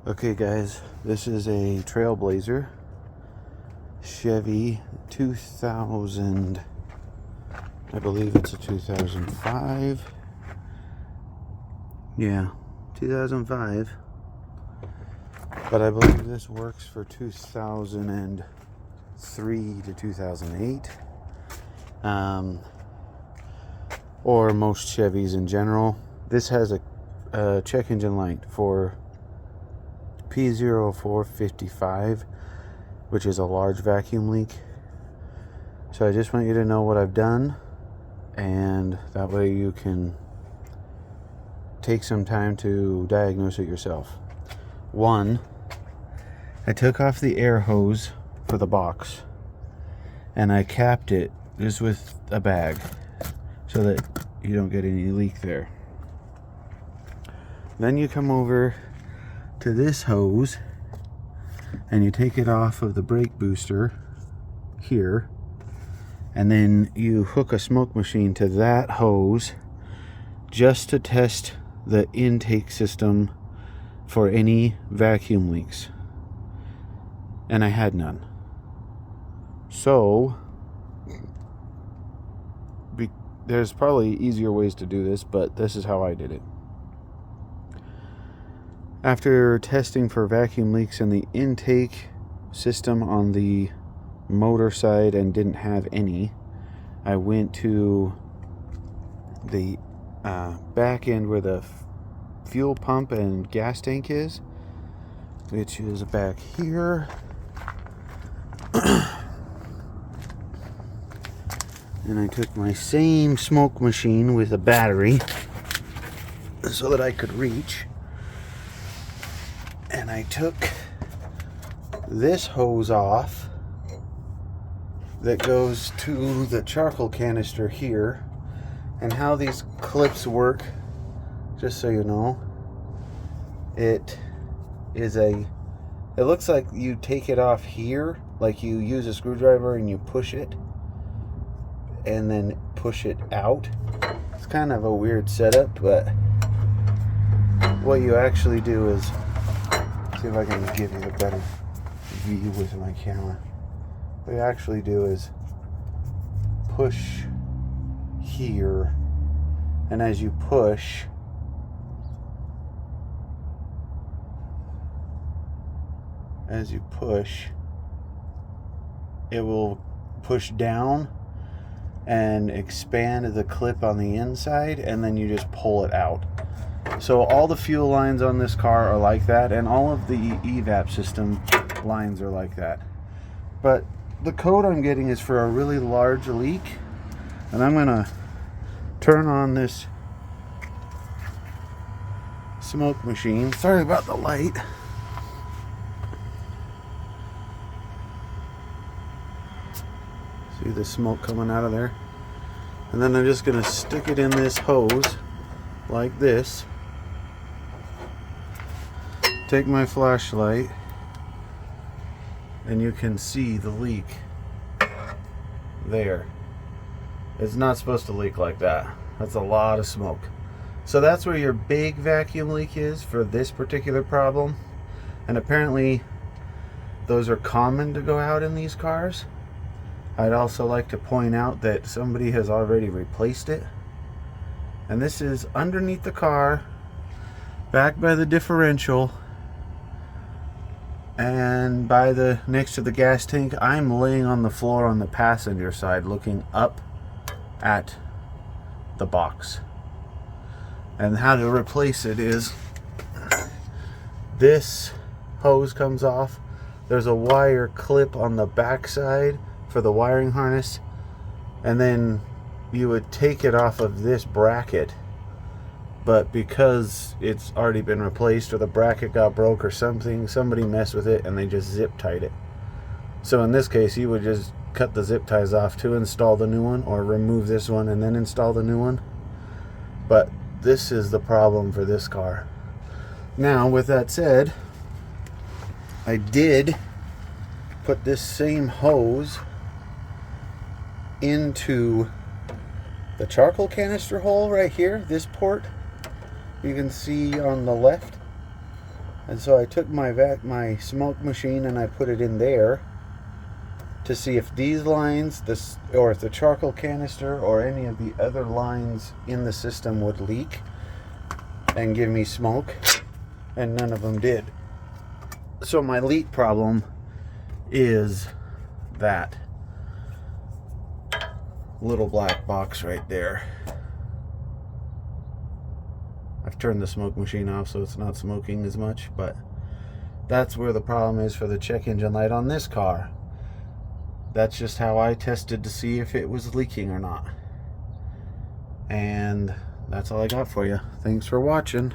Okay guys, this is a Trailblazer Chevy 2000, I believe it's a 2005. Yeah, 2005. But I believe this works for 2003 to 2008. Or most Chevys in general. This has a check engine light for p0455, which is a large vacuum leak. So I just want you to know what I've done, and that way you can take some time to diagnose it yourself. One, I took off the air hose for the box and I capped it just with a bag so that you don't get any leak there. Then you come over to this hose and you take it off of the brake booster here, and then you hook a smoke machine to that hose just to test the intake system for any vacuum leaks, and I had none. So there's probably easier ways to do this, but this is how I did it. After testing for vacuum leaks in the intake system on the motor side and didn't have any, I went to the back end where the fuel pump and gas tank is, which is back here. And I took my same smoke machine with a battery so that I could reach. And I took this hose off that goes to the charcoal canister here. And how these clips work, just so you know, it looks like you take it off here, like you use a screwdriver and you push it and then push it out. It's kind of a weird setup, but what you actually do is, see if I can give you a better view with my camera. What you actually do is push here, and as you push, it will push down and expand the clip on the inside, and then you just pull it out. So all the fuel lines on this car are like that, and all of the EVAP system lines are like that. But the code I'm getting is for a really large leak, and I'm gonna turn on this smoke machine. Sorry about the light. See the smoke coming out of there? And then I'm just gonna stick it in this hose like this. Take my flashlight, and you can see the leak there. It's not supposed to leak like that. That's a lot of smoke. So that's where your big vacuum leak is for this particular problem. And apparently those are common to go out in these cars. I'd also like to point out that somebody has already replaced it. And this is underneath the car, back by the differential, and by the next to the gas tank. I'm laying on the floor on the passenger side looking up at the box. And how to replace it is, this hose comes off. There's a wire clip on the back side for the wiring harness, and then you would take it off of this bracket, but because it's already been replaced, or the bracket got broke or something, somebody messed with it and they just zip tied it. So in this case, you would just cut the zip ties off to install the new one, or remove this one and then install the new one. But this is the problem for this car. Now, with that said, I did put this same hose into the charcoal canister hole right here, this port you can see on the left. And so I took my smoke machine and I put it in there to see if these lines, or if the charcoal canister or any of the other lines in the system would leak and give me smoke, and none of them did. So my leak problem is that little black box right there. I've turned the smoke machine off so it's not smoking as much, but that's where the problem is for the check engine light on this car. That's just how I tested to see if it was leaking or not. And that's all I got for you. Thanks for watching.